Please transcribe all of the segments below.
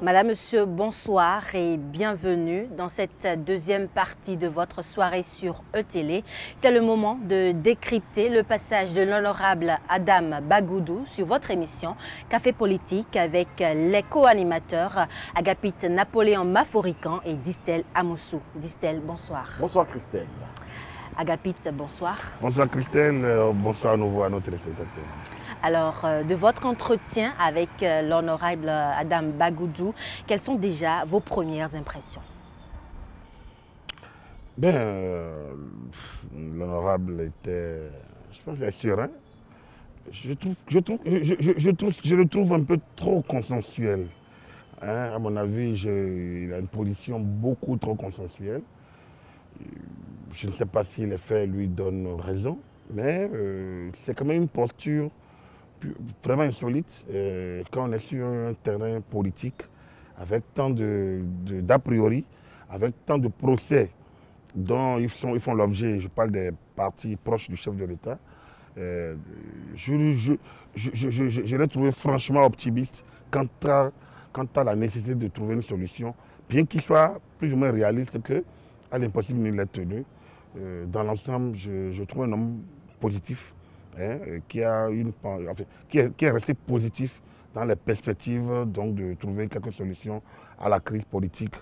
Madame, Monsieur, bonsoir et bienvenue dans cette deuxième partie de votre soirée sur E-Télé. C'est le moment de décrypter le passage de l'honorable Adam Bagoudou sur votre émission Café Politique avec les co-animateurs Agapite Napoléon Maforican et Distel Amoussou. Distel, bonsoir. Bonsoir Christelle. Agapite, bonsoir. Bonsoir Christelle, bonsoir à nouveau à nos téléspectateurs. Alors, de votre entretien avec l'honorable Adam Bagoudou, quelles sont déjà vos premières impressions? L'honorable était, je pense, serein. Je le trouve un peu trop consensuel. À mon avis, il a une position beaucoup trop consensuelle. Je ne sais pas si les faits lui donnent raison, mais c'est quand même une posture vraiment insolite quand on est sur un terrain politique avec tant d'a priori, avec tant de procès dont ils font l'objet, je parle des partis proches du chef de l'État. Je l'ai trouvé franchement optimiste quant à la nécessité de trouver une solution, bien qu'il soit plus ou moins réaliste que à l'impossible il l'est tenu. Dans l'ensemble, je trouve un homme positif, qui est resté positif dans les perspectives donc, de trouver quelques solutions à la crise politique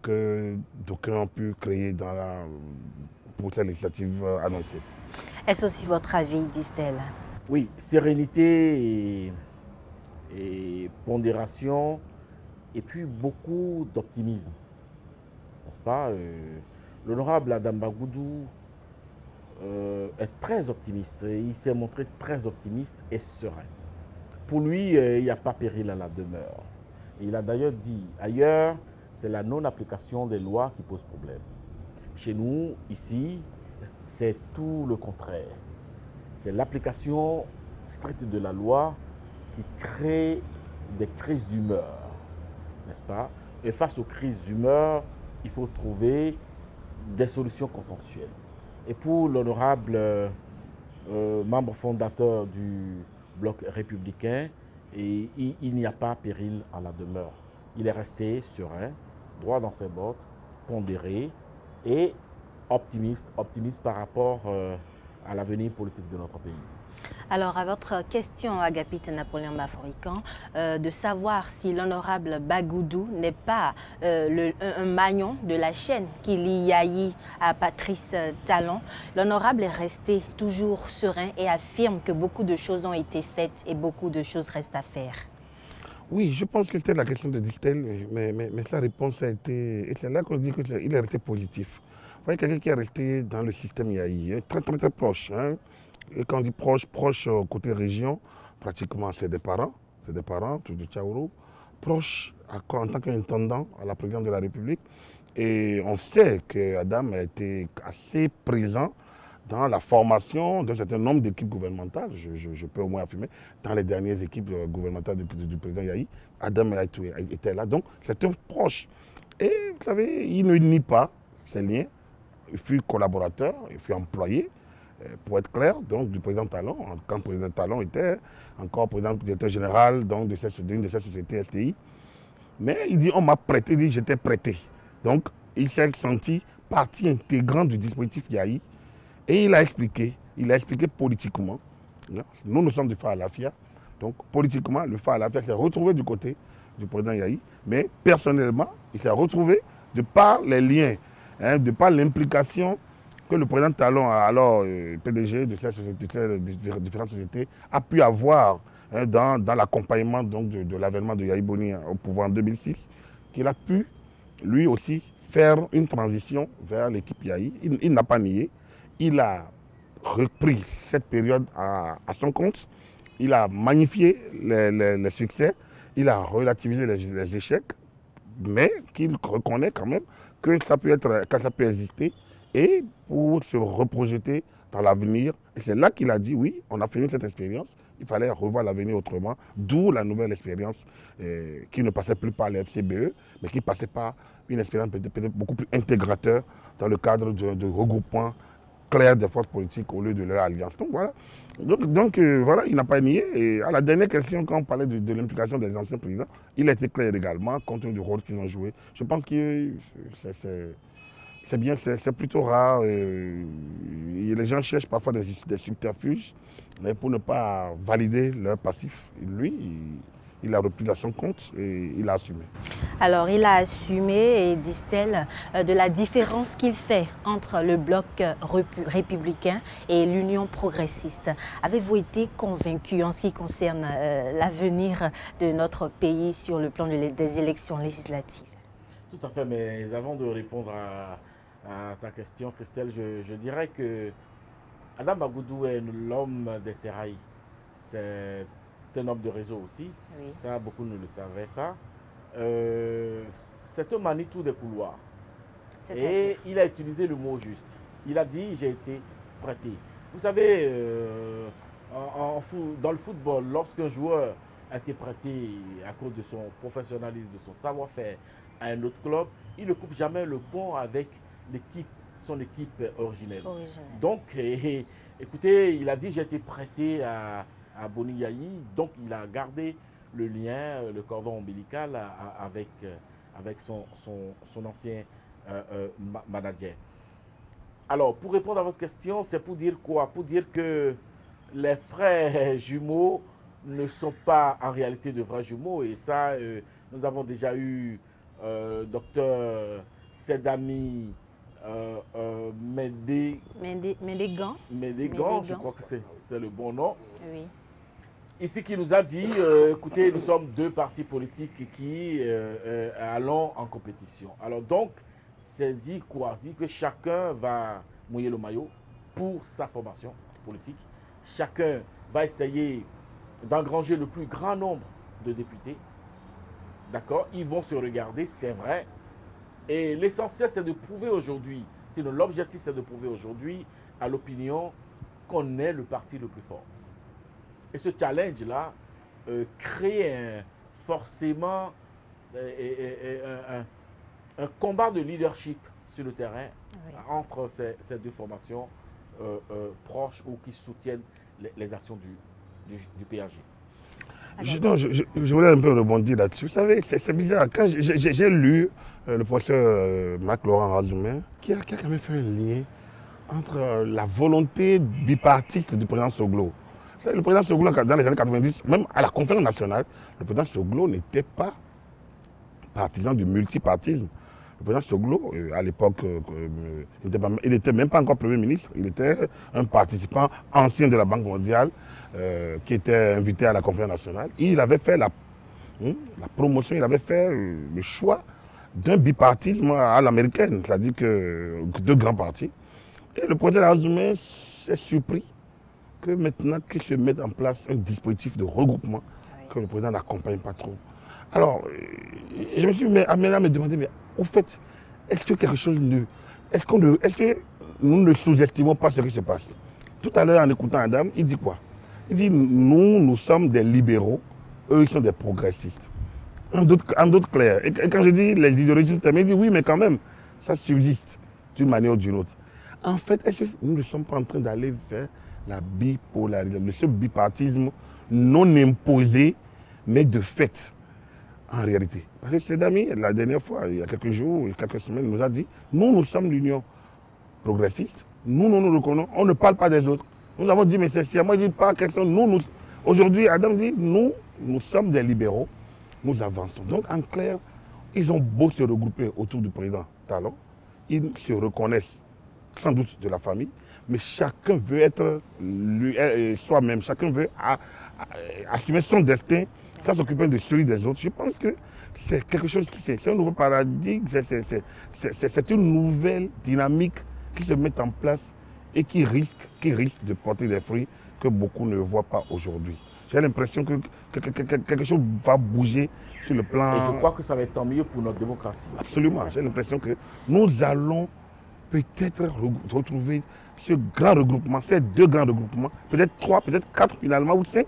que d'aucuns ont pu créer pour cette législative annoncée. Est-ce aussi votre avis, Distel? Oui, sérénité et pondération et puis beaucoup d'optimisme. N'est-ce pas? L'honorable Adam Bagoudou est très optimiste. Il s'est montré très optimiste et serein. Pour lui, il n'y a pas péril à la demeure. Et il a d'ailleurs dit, ailleurs, c'est la non-application des lois qui pose problème. Chez nous, ici, c'est tout le contraire. C'est l'application stricte de la loi qui crée des crises d'humeur, n'est-ce pas? Et face aux crises d'humeur, il faut trouver des solutions consensuelles. Et pour l'honorable membre fondateur du bloc républicain, il n'y a pas péril à la demeure. Il est resté serein, droit dans ses bottes, pondéré et optimiste par rapport à l'avenir politique de notre pays. Alors, à votre question, Agapite Napoléon Maforican, de savoir si l'honorable Bagoudou n'est pas un maillon de la chaîne qui lie Yahi à Patrice Talon, l'honorable est resté toujours serein et affirme que beaucoup de choses ont été faites et beaucoup de choses restent à faire. Oui, je pense que c'était la question de Distel, mais sa réponse a été... Et c'est là qu'on dit qu'il est resté positif. Vous voyez, quelqu'un qui est resté dans le système Yahi, très proche. Et quand on dit proche côté région, pratiquement c'est des parents, tout de Tchaourou, proche en tant qu'intendant à la présidence de la République. Et on sait qu'Adam a été assez présent dans la formation d'un certain nombre d'équipes gouvernementales, je peux au moins affirmer, dans les dernières équipes gouvernementales du président Yahi, Adam était là, donc c'est un proche. Et vous savez, il ne nie pas ses liens, il fut collaborateur, il fut employé, pour être clair, donc du président Talon, quand le président Talon était encore président directeur général d'une de ces sociétés STI. Mais il dit, on m'a prêté, il dit, j'étais prêté. Donc, il s'est senti partie intégrante du dispositif Yahi. Et il a expliqué politiquement. Nous sommes du Fa Alafia. Donc, politiquement, le Fa Alafia s'est retrouvé du côté du président Yahi. Mais personnellement, il s'est retrouvé de par les liens, de par l'implication que le président Talon, alors PDG de ces différentes sociétés, a pu avoir dans l'accompagnement de l'avènement de Yahi Boni au pouvoir en 2006, qu'il a pu lui aussi faire une transition vers l'équipe Yahi. Il n'a pas nié. Il a repris cette période à son compte. Il a magnifié les succès. Il a relativisé les échecs, mais qu'il reconnaît quand même que ça peut exister et pour se reprojeter dans l'avenir. Et c'est là qu'il a dit, oui, on a fini cette expérience, il fallait revoir l'avenir autrement, d'où la nouvelle expérience qui ne passait plus par les FCBE, mais qui passait par une expérience peut-être beaucoup plus intégrateur dans le cadre de regroupement claire des forces politiques au lieu de leur alliance. Donc voilà, voilà, il n'a pas nié. Et à la dernière question, quand on parlait de l'implication des anciens présidents, il était clair également, compte tenu du rôle qu'ils ont joué. Je pense que c'est bien, c'est plutôt rare. Les gens cherchent parfois des subterfuges, mais pour ne pas valider leur passif, lui, il a repris à son compte et il a assumé. Alors, il a assumé, et disent-elles, de la différence qu'il fait entre le bloc républicain et l'Union progressiste. Avez-vous été convaincu en ce qui concerne l'avenir de notre pays sur le plan des élections législatives? Tout à fait, mais avant de répondre à ta question, Christelle, je dirais que Adam Bagoudou est l'homme des Serails. C'est un homme de réseau aussi. Oui. Ça, beaucoup ne le savaient pas. C'est un Manitou des couloirs. Et il a utilisé le mot juste. Il a dit « j'ai été prêté ». Vous savez, dans le football, lorsqu'un joueur a été prêté à cause de son professionnalisme, de son savoir-faire à un autre club, il ne coupe jamais le pont avec son équipe originelle. Donc, écoutez, il a dit « j'ai été prêté à Boni Yayi », donc il a gardé le lien, le cordon ombilical avec son ancien manager. Alors, pour répondre à votre question, c'est pour dire quoi? Pour dire que les frères jumeaux ne sont pas en réalité de vrais jumeaux. Et ça, nous avons déjà eu docteur Sedami Médégan, je crois que c'est le bon nom. Oui. Ici, qui nous a dit, écoutez, nous sommes deux partis politiques qui allons en compétition. Alors donc, c'est dit quoi? Dit que chacun va mouiller le maillot pour sa formation politique. Chacun va essayer d'engranger le plus grand nombre de députés. D'accord? Ils vont se regarder, c'est vrai. Et l'essentiel, c'est de prouver aujourd'hui, sinon l'objectif, c'est de prouver aujourd'hui à l'opinion qu'on est le parti le plus fort. Et ce challenge-là crée forcément un combat de leadership sur le terrain, oui, entre ces deux formations proches ou qui soutiennent les actions du PAG. Je voulais un peu rebondir là-dessus. Vous savez, c'est bizarre. Quand j'ai lu le professeur Marc-Laurent Azoumé, qui a quand même fait un lien entre la volonté bipartiste du président Soglo. Le président Soglo, dans les années 90, même à la conférence nationale, le président Soglo n'était pas partisan du multipartisme. Le président Soglo, à l'époque, il n'était même pas encore Premier ministre, il était un participant ancien de la Banque mondiale qui était invité à la conférence nationale. Il avait fait la promotion, il avait fait le choix d'un bipartisme à l'américaine, c'est-à-dire que deux grands partis. Et le président Azoumé s'est surpris que maintenant qu'il se mette en place un dispositif de regroupement, oui, que le président n'accompagne pas trop. Alors, je me suis amené à me demander, mais au fait, est-ce que quelque chose ne... Est-ce que nous ne sous-estimons pas ce qui se passe? Tout à l'heure, en écoutant Adam, il dit quoi? Il dit, nous sommes des libéraux, eux, ils sont des progressistes. En d'autres clair. Et quand je dis les idéologies, il dit, oui, mais quand même, ça subsiste d'une manière ou d'une autre. En fait, est-ce que nous ne sommes pas en train d'aller vers la bipolarité, ce bipartisme non imposé, mais de fait, en réalité? Parce que Sedami, la dernière fois, il y a quelques jours, quelques semaines, nous a dit, nous sommes l'union progressiste, nous reconnaissons, on ne parle pas des autres. Nous avons dit, mais c'est moi, je dis pas question, aujourd'hui, Adam dit, nous sommes des libéraux, nous avançons. Donc, en clair, ils ont beau se regrouper autour du président Talon, ils se reconnaissent sans doute de la famille, mais chacun veut être soi-même, chacun veut assumer son destin sans s'occuper de celui des autres. Je pense que c'est quelque chose c'est un nouveau paradigme, c'est une nouvelle dynamique qui se met en place et qui risque de porter des fruits que beaucoup ne voient pas aujourd'hui. J'ai l'impression que quelque chose va bouger sur le plan... Et je crois que ça va être tant mieux pour notre démocratie. Absolument, j'ai l'impression que nous allons peut-être retrouver ce grand regroupement, ces deux grands regroupements, peut-être 3, peut-être 4 finalement, ou 5,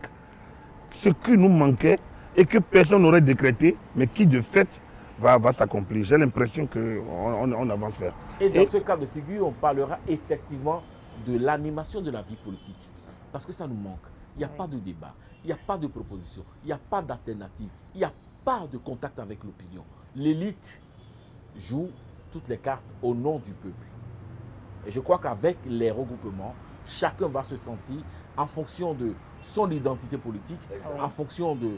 ce qui nous manquait et que personne n'aurait décrété, mais qui de fait va s'accomplir. J'ai l'impression qu'on avance vers. Et dans ce cas de figure, on parlera effectivement de l'animation de la vie politique. Parce que ça nous manque. Il n'y a pas de débat, il n'y a pas de proposition, il n'y a pas d'alternative, il n'y a pas de contact avec l'opinion. L'élite joue toutes les cartes au nom du peuple. Et je crois qu'avec les regroupements, chacun va se sentir, en fonction de son identité politique, en fonction de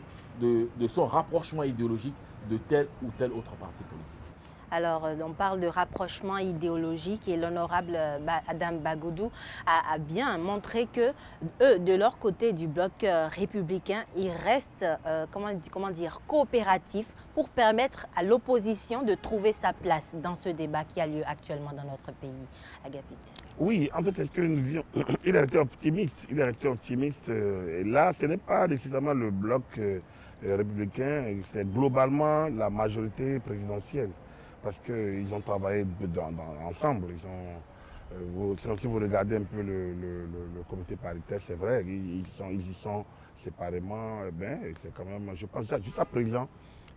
son rapprochement idéologique, de tel ou tel autre parti politique. Alors, on parle de rapprochement idéologique et l'honorable Adam Bagoudou a bien montré que eux, de leur côté du bloc républicain, ils restent, comment dire, coopératifs pour permettre à l'opposition de trouver sa place dans ce débat qui a lieu actuellement dans notre pays. Agapit. Oui, en fait, c'est ce que nous disions. Il a été optimiste. Il a été optimiste. Et là, ce n'est pas nécessairement le bloc républicain, c'est globalement la majorité présidentielle. Parce qu'ils ont travaillé ensemble. Si vous regardez un peu le comité paritaire, c'est vrai, ils y sont séparément. C'est quand même, je pense, jusqu'à présent,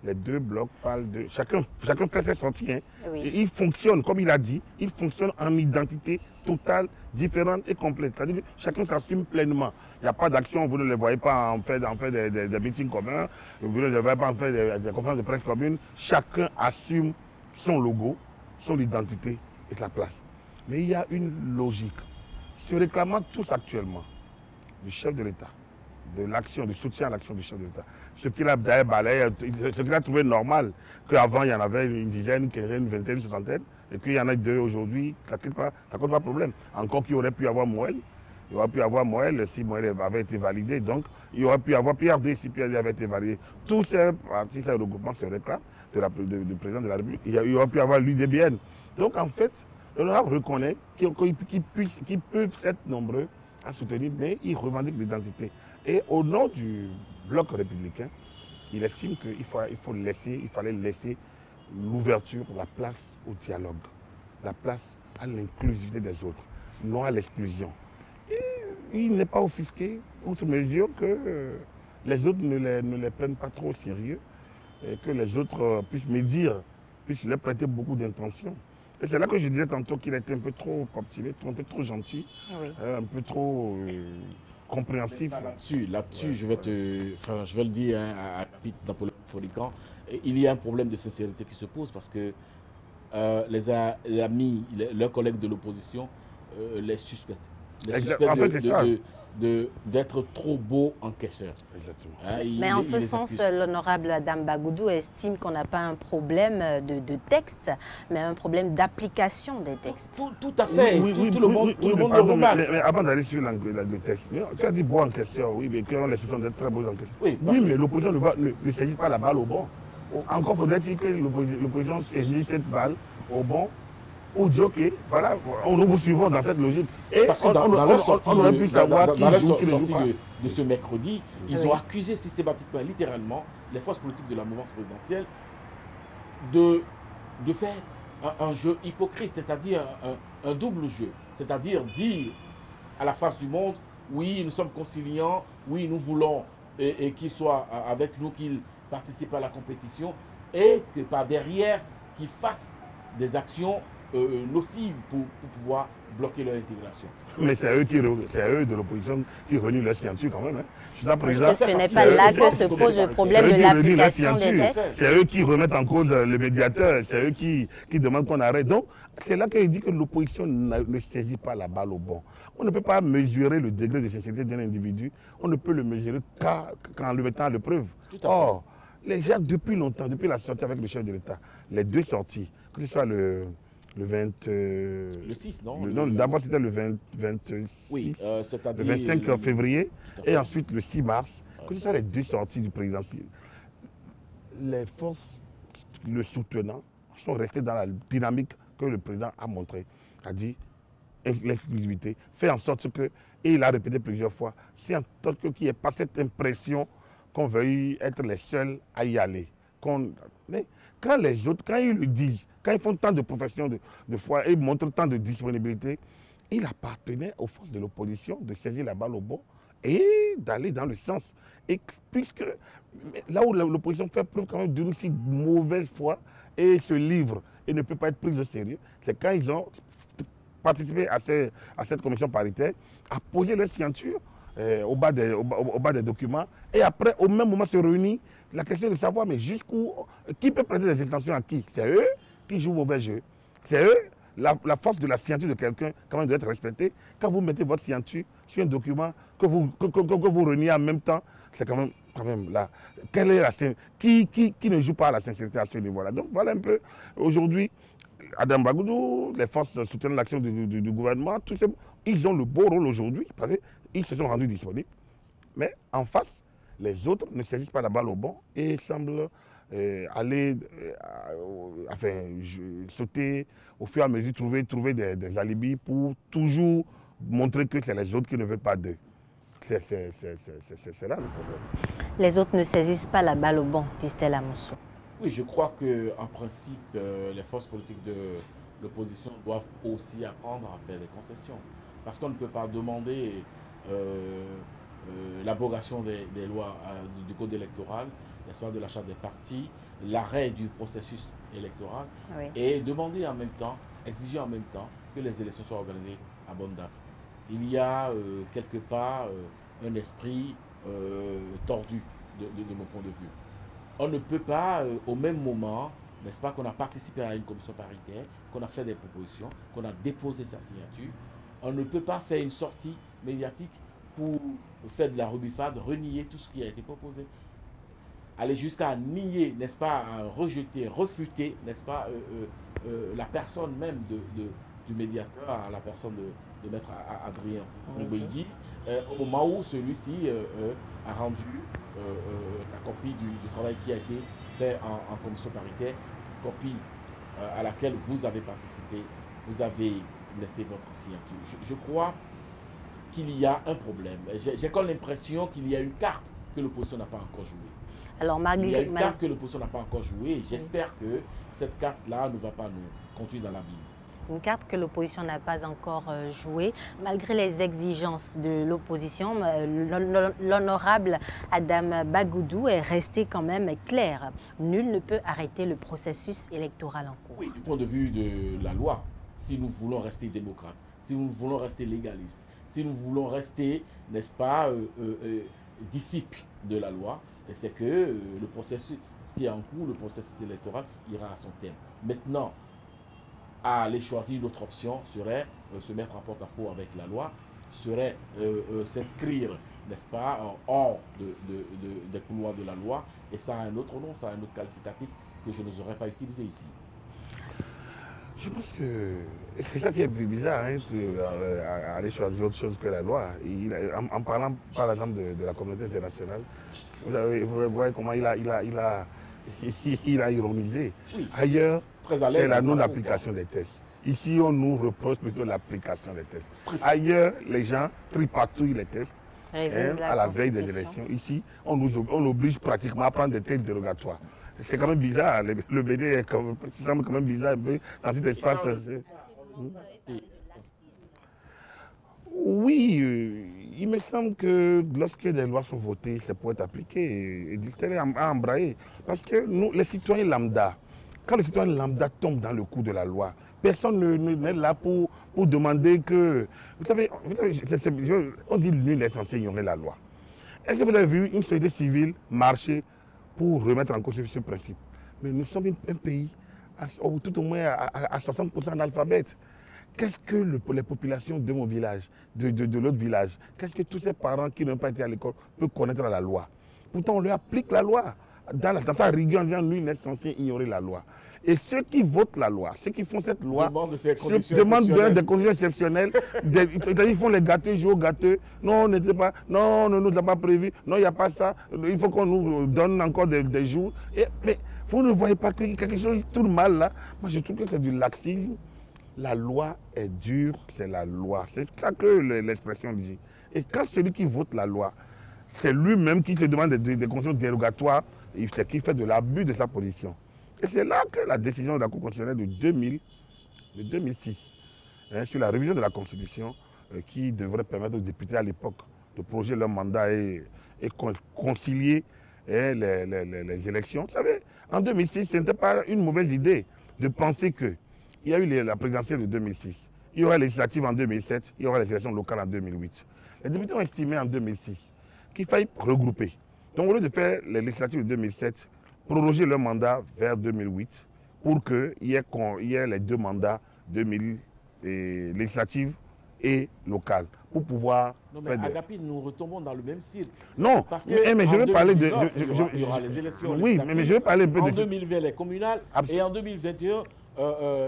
les deux blocs parlent de. Chacun fait ses sorties. Hein, oui. Et ils fonctionnent, comme il a dit, ils fonctionnent en identité totale, différente et complète. C'est-à-dire que chacun s'assume pleinement. Il n'y a pas d'action, vous ne les voyez pas en fait des meetings communs, vous ne les voyez pas en fait des conférences de presse communes. Chacun assume son logo, son identité et sa place. Mais il y a une logique. Se réclamant tous actuellement du chef de l'État, de l'action, du soutien à l'action du chef de l'État, ce qu'il a d'ailleurs balayé, ce qu'il a trouvé normal, qu'avant il y en avait une dizaine, une quinzaine, une vingtaine, une soixantaine, et qu'il y en a deux aujourd'hui, ça ne cause pas de problème. Encore qu'il aurait pu avoir Moël, il aurait pu avoir Moël si Moël avait été validé, donc il aurait pu avoir PRD si PRD avait été validé. Tous ces regroupements se réclament du président de la République. Il aurait pu avoir l'UDBN. Donc en fait, l'honorable reconnaît qu'ils peuvent être nombreux à soutenir, mais ils revendiquent l'identité. Et au nom du bloc républicain, il estime qu'il fallait laisser l'ouverture, la place au dialogue, la place à l'inclusivité des autres, non à l'exclusion. Et il n'est pas offusqué, outre mesure, que les autres ne les prennent pas trop au sérieux, et que les autres puissent médire, puissent leur prêter beaucoup d'intention. Et c'est là que je disais tantôt qu'il était un peu trop optimiste, un peu trop gentil, oui. Un peu trop compréhensif. Là-dessus, je vais le dire à Pete Napoléon Forican, il y a un problème de sincérité qui se pose parce que les amis, leurs collègues de l'opposition les suspectent. Les suspectent d'être trop beaux encaisseurs. Exactement. Hein, mais en ce sens, l'honorable Adam Bagoudou estime qu'on n'a pas un problème de texte, mais un problème d'application des textes. Tout à fait. Tout le monde le remarque. Mais avant d'aller sur le texte, tu as dit beaux encaisseurs, oui, mais qu'on les soupçonne d'être très beaux encaisseurs. Oui, mais l'opposition ne saisit pas la balle au bon. Encore faudrait-il que l'opposition saisisse cette balle au bon. Ou dire, ok, voilà, nous vous suivons dans cette logique. Et parce que dans leur sortie de ce mercredi, ils ont accusé systématiquement, littéralement, les forces politiques de la mouvance présidentielle de faire un jeu hypocrite, c'est-à-dire un double jeu. C'est-à-dire dire à la face du monde, oui, nous sommes conciliants, oui, nous voulons et qu'ils soient avec nous, qu'ils participent à la compétition, et que par derrière, qu'ils fassent des actions nocives pour pouvoir bloquer leur intégration. Mais c'est eux de l'opposition qui renient leur signature quand même. Hein. Ce n'est pas là que se pose le problème de l'application des tests. C'est eux qui remettent en cause le médiateur, c'est eux qui demandent qu'on arrête. Donc, c'est là qu'il dit que l'opposition ne saisit pas la balle au bon. On ne peut pas mesurer le degré de sincérité d'un individu, on ne peut le mesurer qu'en le mettant à l'épreuve. Or, les gens, depuis longtemps, depuis la sortie avec le chef de l'État, les deux sorties, que ce soit le 6, non? Non, d'abord c'était le 26, oui, le 25 février, et ensuite le 6 mars, que ce soit les deux sorties du président. Les forces le soutenant sont restées dans la dynamique que le président a montrée, a dit l'exclusivité, fait en sorte que, et il a répété plusieurs fois, c'est en sorte qu'il n'y ait pas cette impression qu'on veuille être les seuls à y aller. Mais quand les autres, quand ils le disent, quand ils font tant de professions de foi et montrent tant de disponibilité, il appartenait aux forces de l'opposition de saisir la balle au bon et d'aller dans le sens. Et puisque là où l'opposition fait preuve quand même d'une si mauvaise foi et se livre et ne peut pas être prise au sérieux, c'est quand ils ont participé à cette commission paritaire, à poser leur signature au bas des documents, et après, au même moment, se réunit la question de savoir, mais jusqu'où, qui peut prêter des intentions à qui? C'est eux qui jouent mauvais jeu. C'est eux, la force de la signature de quelqu'un, quand même, doit être respectée. Quand vous mettez votre signature sur un document que vous reniez en même temps, c'est quand même là. Quelle est la qui ne joue pas à la sincérité à ce niveau-là? Donc voilà un peu, aujourd'hui, Adam Bagoudou, les forces soutiennent l'action du gouvernement, tout ça, ils ont le beau rôle aujourd'hui, parce qu'ils se sont rendus disponibles. Mais en face, les autres ne saisissent pas la balle au bon et semblent aller sauter au fur et à mesure, trouver des alibis pour toujours montrer que c'est les autres qui ne veulent pas d'eux. C'est là le problème. Les autres ne saisissent pas la balle au bon, dit Stella Moussou. Oui, je crois qu'en principe, les forces politiques de l'opposition doivent aussi apprendre à faire des concessions. Parce qu'on ne peut pas demander l'abrogation des lois du code électoral, n'est-ce pas, de la charte des partis, l'arrêt du processus électoral, oui, et demander en même temps, exiger en même temps que les élections soient organisées à bonne date. Il y a quelque part un esprit tordu de mon point de vue. On ne peut pas, au même moment, n'est-ce pas, qu'on a participé à une commission paritaire, qu'on a fait des propositions, qu'on a déposé sa signature, on ne peut pas faire une sortie médiatique pour faire de la rebuffade, renier tout ce qui a été proposé. Aller jusqu'à nier, n'est-ce pas, à rejeter, refuter, n'est-ce pas, la personne même du médiateur, à la personne de Maître Adrien Ngoïdi, au moment où celui-ci a rendu la copie du travail qui a été fait en commission paritaire, copie à laquelle vous avez participé, vous avez laissé votre signature. Je crois qu'il y a un problème. J'ai comme l'impression qu'il y a une carte que l'opposition n'a pas encore jouée. Alors, il y a une carte que l'opposition n'a pas encore jouée et j'espère que cette carte-là ne va pas nous conduire dans l'abîme. Une carte que l'opposition n'a pas encore jouée. Malgré les exigences de l'opposition, l'honorable Adam Bagoudou est resté quand même clair. Nul ne peut arrêter le processus électoral en cours. Oui, du point de vue de la loi, si nous voulons rester démocrates, si nous voulons rester légalistes, si nous voulons rester, n'est-ce pas, disciples de la loi, c'est que le processus, ce qui est en cours, le processus électoral ira à son terme. Maintenant, aller choisir d'autres options serait se mettre en porte-à-faux avec la loi, serait s'inscrire, n'est-ce pas, hors des couloirs de la loi, et ça a un autre nom, ça a un autre qualificatif que je n'oserais pas utiliser ici. Je pense que c'est ça qui est plus bizarre, hein, aller choisir autre chose que la loi. En parlant par exemple de la communauté internationale, vous voyez comment il a ironisé. Oui. Ailleurs, c'est la non-application des tests. Ici, on nous reproche plutôt l'application des tests. Strict. Ailleurs, les gens tripatouillent les tests à la veille des élections. Ici, on oblige pratiquement à prendre des tests dérogatoires. C'est quand même bizarre. Le BD semble quand même bizarre un peu dans cet espace. Oui, il me semble que lorsque des lois sont votées, c'est pour être appliqué. Et Distel a embrayé. Parce que nous, les citoyens lambda, quand le citoyen lambda tombe dans le coup de la loi, personne n'est là pour demander que... Vous savez on dit que nul est censé ignorer la loi. Est-ce que vous avez vu une société civile marcher pour remettre en cause ce principe? Mais nous sommes un pays, tout au moins à 60% d'alphabètes. Qu'est-ce que les populations de mon village, de l'autre village, qu'est-ce que tous ces parents qui n'ont pas été à l'école peuvent connaître la loi? Pourtant, on leur applique la loi. Dans sa rigueur, nul n'est censé ignorer la loi. Et ceux qui votent la loi, ceux qui font cette loi, demandent des conditions exceptionnelles. Ils font les gâteux, jouer aux gâteux. Non, on n'était pas, non, on ne nous a pas prévu. Non, il n'y a pas ça. Il faut qu'on nous donne encore des jours. Mais vous ne voyez pas que quelque chose tourne mal là? Moi, je trouve que c'est du laxisme. La loi est dure, c'est la loi. C'est ça que l'expression dit. Et quand celui qui vote la loi, c'est lui-même qui se demande des conditions dérogatoires, c'est qui fait de l'abus de sa position. Et c'est là que la décision de la Cour constitutionnelle de 2006, sur la révision de la Constitution, qui devrait permettre aux députés à l'époque de projeter leur mandat et concilier les élections. Vous savez, en 2006, ce n'était pas une mauvaise idée de penser qu'il y a eu la présidentielle de 2006 il y aura les législatives en 2007, il y aura les élections locales en 2008. Les députés ont estimé en 2006 qu'il fallait regrouper. Donc au lieu de faire les législatives de 2007, proroger leur mandat vers 2008 pour qu'il y ait les 2 mandats législatives et locales pour pouvoir... Non mais Agapi, nous retombons dans le même cirque. Non, parce que mais je veux parler de... il y aura les élections oui, mais je veux parler un peu en de... 2020 les communales et en 2021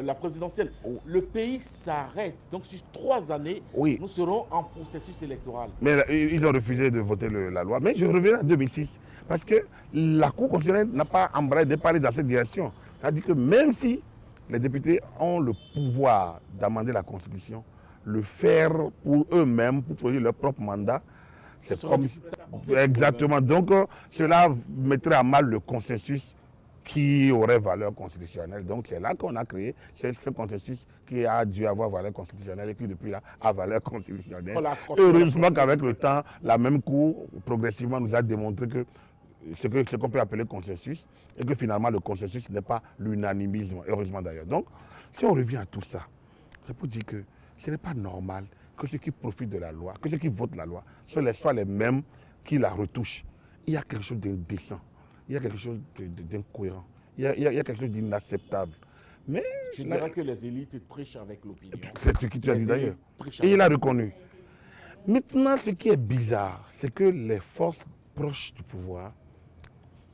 la présidentielle. Le pays s'arrête. Donc sur 3 années, nous serons en processus électoral. Mais ils ont refusé de voter la loi. Mais je reviens à 2006. Parce que la Cour constitutionnelle n'a pas embrayé de parler dans cette direction. C'est-à-dire que même si les députés ont le pouvoir d'amender la Constitution, le faire pour eux-mêmes, pour produire leur propre mandat, c'est comme... Exactement. Donc cela mettrait à mal le consensus qui aurait valeur constitutionnelle. Donc c'est là qu'on a créé ce consensus qui a dû avoir valeur constitutionnelle et qui depuis là a valeur constitutionnelle. Heureusement qu'avec le temps, la même Cour progressivement nous a démontré que ce qu'on peut appeler consensus et que finalement le consensus n'est pas l'unanimisme, heureusement d'ailleurs. Donc si on revient à tout ça, je peux dire que ce n'est pas normal que ceux qui profitent de la loi, que ceux qui votent la loi, soient les mêmes qui la retouchent. Il y a quelque chose d'indécent. Il y a quelque chose d'incohérent. Il y a quelque chose d'inacceptable. Mais je dirais que les élites trichent avec l'opinion. C'est ce que tu as dit d'ailleurs. Et il a reconnu. Maintenant, ce qui est bizarre, c'est que les forces proches du pouvoir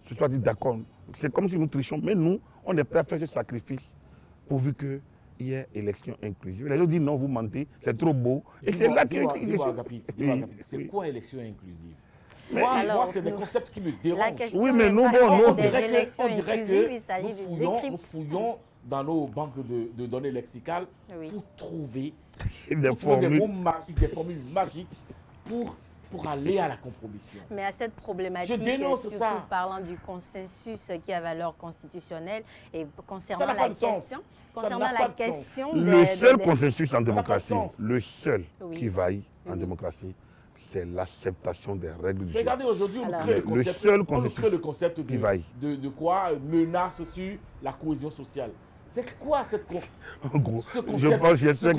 se soient dit d'accord. C'est comme si nous trichons, mais nous, on est prêts à faire ce sacrifice pourvu qu'il y ait élection inclusive. Les gens disent non, vous mentez, c'est trop beau. Et c'est là que... C'est quoi élection inclusive? Moi, c'est des concepts qui me dérangent. Oui, mais nous, on dirait que nous fouillons dans nos banques de données lexicales pour trouver des formules magiques pour aller à la compromission. Mais à cette problématique, je dénonce ça. Parlant du consensus qui a valeur constitutionnelle et concernant la question, le seul consensus en démocratie, le seul qui vaille en démocratie, c'est l'acceptation des règles du jeu. Regardez, aujourd'hui, on crée le concept de quoi menace sur la cohésion sociale. C'est quoi cette concept? J'espère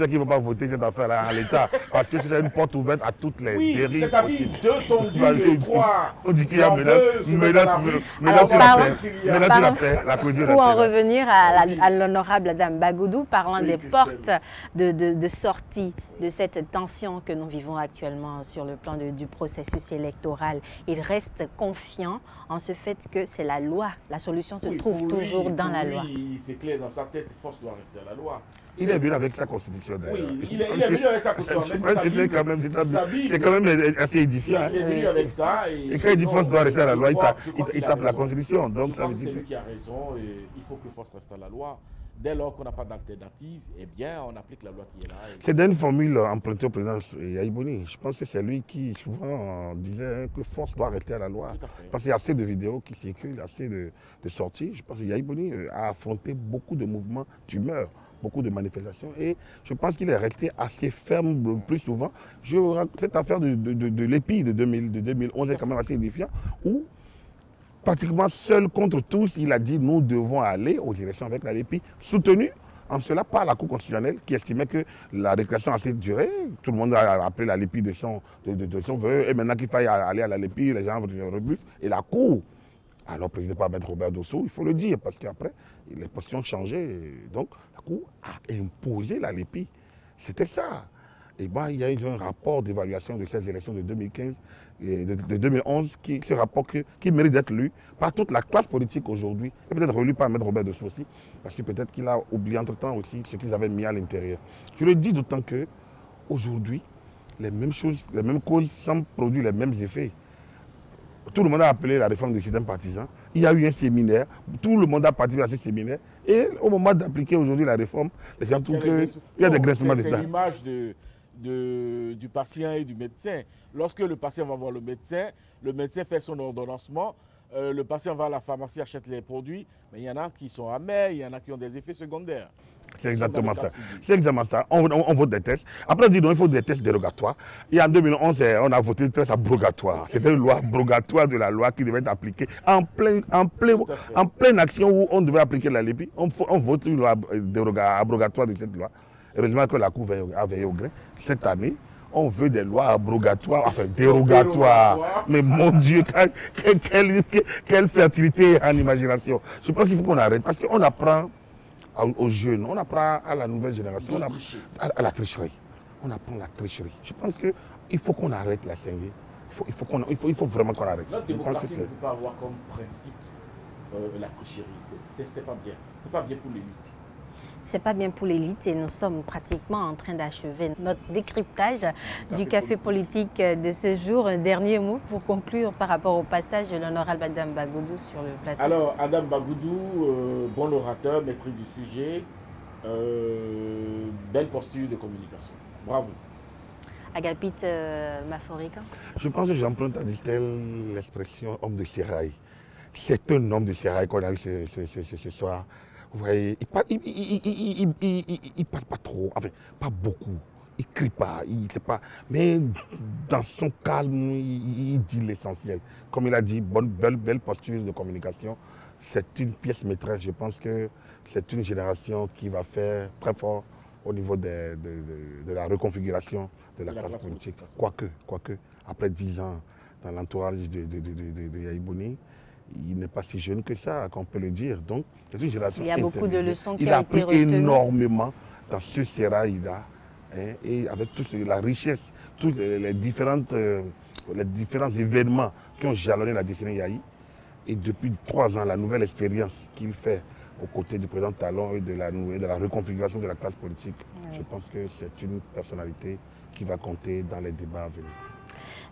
qu'ils ne vont pas voter cette affaire-là à l'État. Parce que c'est une porte ouverte à toutes les dérives. C'est-à-dire 2 tondus, 3. On dit qu'il y a menace sur la paix, la cohésion. Pour en revenir à l'honorable Adam Bagoudou, parlant des portes de sortie de cette tension que nous vivons actuellement sur le plan du processus électoral, il reste confiant en ce fait que c'est la loi. La solution se trouve toujours dans la loi. Oui, c'est clair, dans sa tête, force doit rester à la loi. Il est venu avec sa constitution. Oui, il est venu avec sa constitution. C'est quand même assez édifiant. Il est venu avec ça. Et quand il dit force doit rester à la loi, il tape la constitution. Donc je pense que c'est lui qui a raison. Il faut que force reste à la loi. Dès lors qu'on n'a pas d'alternative, eh bien, on applique la loi qui est là. C'est une formule empruntée au président Yaïbouni. Je pense que c'est lui qui souvent disait que force doit rester à la loi. Tout à fait. Parce qu'il y a assez de vidéos qui circulent, assez de sorties. Je pense que Yaïbouni a affronté beaucoup de mouvements d'humeur, beaucoup de manifestations. Et je pense qu'il est resté assez ferme le plus souvent. Cette affaire de l'EPI de 2011 est quand même assez édifiant, où pratiquement seul contre tous, il a dit nous devons aller aux élections avec la LEPI, soutenu en cela par la Cour constitutionnelle qui estimait que la récréation a assez duré. Tout le monde a appelé la LEPI de son vœu et maintenant qu'il faille aller à la LEPI, les gens rebuffent. Et la Cour, alors présidée par M. Robert Dosso, il faut le dire, parce qu'après, les positions ont changé. Donc la Cour a imposé la LEPI. C'était ça. Et ben, il y a eu un rapport d'évaluation de ces élections de 2015 et de 2011, ce rapport qui mérite d'être lu par toute la classe politique aujourd'hui, et peut-être relu par M. Robert Dosso aussi, parce que peut-être qu'il a oublié entre-temps aussi ce qu'ils avaient mis à l'intérieur. Je le dis d'autant que aujourd'hui, les mêmes choses, les mêmes causes semblent produire les mêmes effets. Tout le monde a appelé la réforme du système partisan. Il y a eu un séminaire, tout le monde a participé à ce séminaire, et au moment d'appliquer aujourd'hui la réforme, les gens trouvent qu'il y a des graissements de C'est l'image du patient et du médecin. Lorsque le patient va voir le médecin fait son ordonnancement, le patient va à la pharmacie, achète les produits, mais il y en a qui sont amers, il y en a qui ont des effets secondaires. C'est exactement ça. C'est exactement ça. On vote des tests. Après, on dit non, il faut des tests dérogatoires. Et en 2011, on a voté des tests abrogatoires. C'était une loi abrogatoire de la loi qui devait être appliquée en pleine action où on devait appliquer la Libye. On vote une loi abrogatoire de cette loi. Heureusement que la Cour a veillé au grain. Cette année, on veut des lois abrogatoires, enfin dérogatoires. Mais mon Dieu, quelle fertilité en imagination. Je pense qu'il faut qu'on arrête parce qu'on apprend aux jeunes, on apprend à la nouvelle génération à la tricherie. On apprend la tricherie. Je pense qu'il faut qu'on arrête la saignée. Il faut vraiment qu'on arrête. Notre démocratie ne peut pas avoir comme principe la tricherie. C'est pas bien. C'est pas bien pour l'élite. C'est pas bien pour l'élite et nous sommes pratiquement en train d'achever notre décryptage du café politique de ce jour. Un dernier mot pour conclure par rapport au passage de l'honorable Adam Bagoudou sur le plateau. Alors, Adam Bagoudou, bon orateur, maîtrise du sujet, belle posture de communication. Bravo. Agapit Maforika. Je pense que j'emprunte à Distel l'expression homme de sérail. C'est un homme de sérail qu'on a eu ce soir. Vous voyez, il parle pas trop, enfin, pas beaucoup. Il ne crie pas, il sait pas. Mais dans son calme, il dit l'essentiel. Comme il a dit, belle posture de communication. C'est une pièce maîtresse. Je pense que c'est une génération qui va faire très fort au niveau de la reconfiguration de la classe politique. Quoique, après 10 ans dans l'entourage de Yahi Boni, il n'est pas si jeune que ça, qu'on peut le dire. Donc, c'est une génération. Il y a beaucoup de leçons qui ont été retenues. Il a appris énormément dans ce sérail-là, hein, et avec toute la richesse, tous les différents événements qui ont jalonné la décennie Yahi. Et depuis 3 ans, la nouvelle expérience qu'il fait aux côtés du président Talon et de la reconfiguration de la classe politique, je pense que c'est une personnalité qui va compter dans les débats à venir.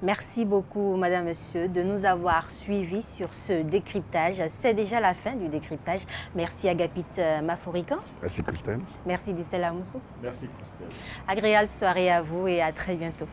Merci beaucoup, madame, monsieur, de nous avoir suivis sur ce décryptage. C'est déjà la fin du décryptage. Merci Agapit Maforika. Merci Christelle. Merci Distel Amoussou. Merci Christelle. Agréable soirée à vous et à très bientôt.